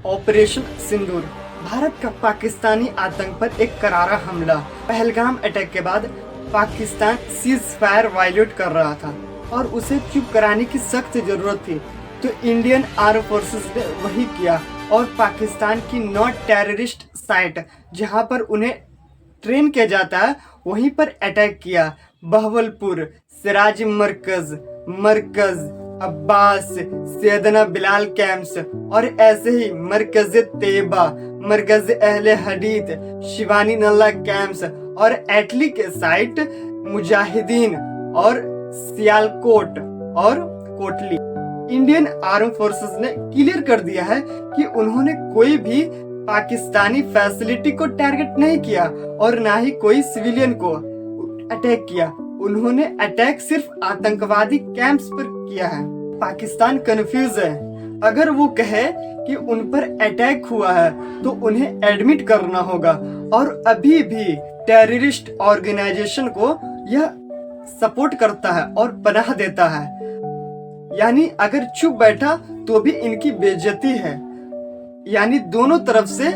Operation सिंदूर, भारत का पाकिस्तानी आतंक पर एक करारा हमला। पहलगाम अटैक के बाद पाकिस्तान सीज फायर वायलेट कर रहा था और उसे चुप कराने की सख्त जरूरत थी, तो इंडियन आर्म फोर्सेस ने वही किया और पाकिस्तान की नॉट टेररिस्ट साइट जहां पर उन्हें ट्रेन किया जाता है वहीं पर अटैक किया। बहवलपुर, सिराज मरकज अब्बास, सैयदना बिलाल कैंप्स और ऐसे ही मरकज तैयबा, मरकज अहले हदीत, शिवानी नल्ला कैंप्स और एटली के साइट मुजाहिदीन और सियालकोट और कोटली। इंडियन आर्म फोर्सेस ने क्लियर कर दिया है कि उन्होंने कोई भी पाकिस्तानी फैसिलिटी को टारगेट नहीं किया और ना ही कोई सिविलियन को अटैक किया। उन्होंने अटैक सिर्फ आतंकवादी कैंप्स पर किया है। पाकिस्तान कंफ्यूज है। अगर वो कहे कि उन पर अटैक हुआ है तो उन्हें एडमिट करना होगा और अभी भी टेररिस्ट ऑर्गेनाइजेशन को यह सपोर्ट करता है और पनाह देता है। यानी अगर चुप बैठा तो भी इनकी बेइज्जती है। यानी दोनों तरफ से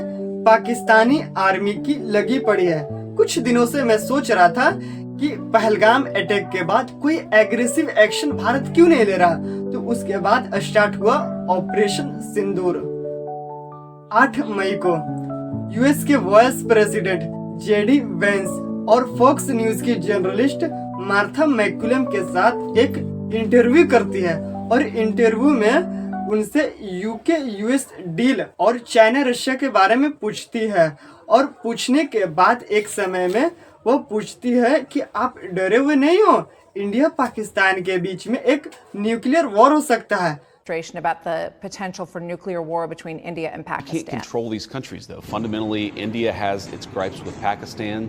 पाकिस्तानी आर्मी की लगी पड़ी है। कुछ दिनों से मैं सोच रहा था कि पहलगाम अटैक के बाद कोई एग्रेसिव एक्शन भारत क्यों नहीं ले रहा, तो उसके बाद स्टार्ट हुआ ऑपरेशन सिंदूर। 8 मई को यूएस के वाइस प्रेसिडेंट जेडी वेंस और फॉक्स न्यूज की जर्नलिस्ट मार्था मैकुलम के साथ एक इंटरव्यू करती है और इंटरव्यू में उनसे यूके यूएस डील और चाइना रशिया के बारे में पूछती है और पूछने के बाद एक समय में वो पूछती है कि आप डरे हुए नहीं हो, इंडिया पाकिस्तान के बीच में एक न्यूक्लियर वॉर हो सकता है। About the potential for nuclear war between India and Pakistan. You can't control these countries, though. Fundamentally, India has its gripes with Pakistan.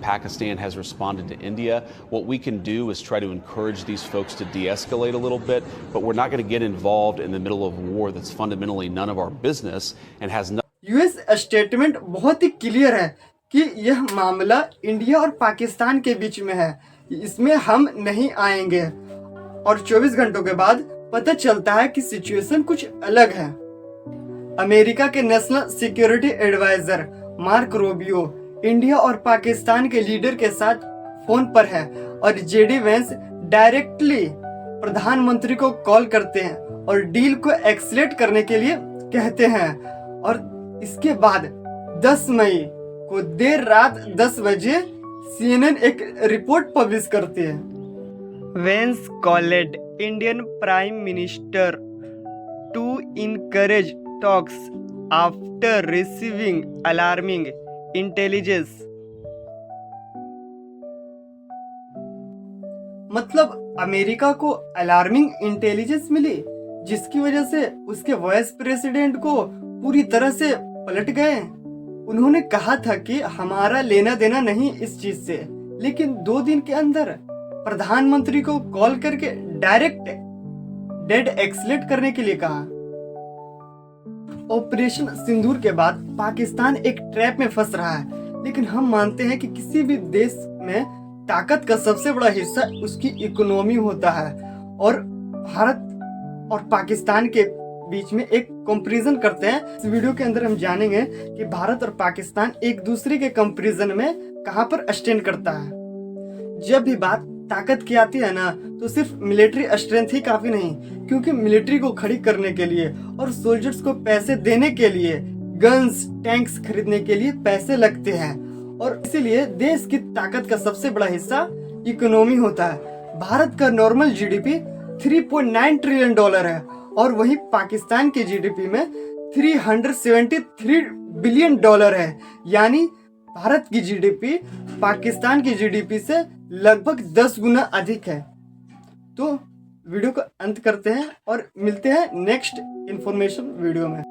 Pakistan has responded to India. What we can do is try to encourage these folks to de-escalate a little bit, but we're not going to get involved in the middle of war that's fundamentally none of our business and has no. US statement बहुत ही clear है कि यह मामला India और पाकिस्तान के बीच में है, इसमें हम नहीं आएंगे। और 24 घंटों के बाद पता चलता है कि सिचुएशन कुछ अलग है। अमेरिका के national security advisor Mark Rubio India और पाकिस्तान के लीडर के साथ फोन पर है और जेडी वेंस डायरेक्टली प्रधानमंत्री को कॉल करते हैं और डील को एक्सलेट करने के लिए कहते हैं। और इसके बाद 10 मई को देर रात 10 बजे CNN एक रिपोर्ट पब्लिश करती है। Vance called Indian Prime Minister to encourage talks after receiving alarming intelligence। मतलब अमेरिका को अलार्मिंग इंटेलिजेंस मिली जिसकी वजह से उसके वाइस प्रेसिडेंट को पूरी तरह से पलट गए। उन्होंने कहा था कि हमारा लेना देना नहीं इस चीज से, लेकिन 2 दिन के अंदर प्रधानमंत्री को कॉल करके डायरेक्ट डेड एक्सलेट करने के लिए कहा। ऑपरेशन सिंदूर के बाद पाकिस्तान एक ट्रैप में फंस रहा है, लेकिन हम मानते हैं कि किसी भी देश में ताकत का सबसे बड़ा हिस्सा उसकी इकोनॉमी होता है और भारत और पाकिस्तान के बीच में एक कंपैरिजन करते हैं। इस वीडियो के अंदर हम जानेंगे कि भारत और पाकिस्तान एक दूसरे के कंपैरिजन में कहां पर स्टैंड करता है। जब भी बात ताकत की आती है ना, तो सिर्फ मिलिट्री स्ट्रेंथ ही काफी नहीं, क्योंकि मिलिट्री को खड़ी करने के लिए और सोल्जर्स को पैसे देने के लिए, गन्स टैंक्स खरीदने के लिए पैसे लगते हैं और इसीलिए देश की ताकत का सबसे बड़ा हिस्सा इकोनॉमी होता है। भारत का नॉर्मल जीडीपी $3.9 ट्रिलियन है और वहीं पाकिस्तान की जीडीपी में $373 बिलियन है। यानी भारत की जीडीपी पाकिस्तान की जीडीपी से लगभग 10 गुना अधिक है। तो वीडियो का अंत करते हैं और मिलते हैं नेक्स्ट इंफॉर्मेशन वीडियो में।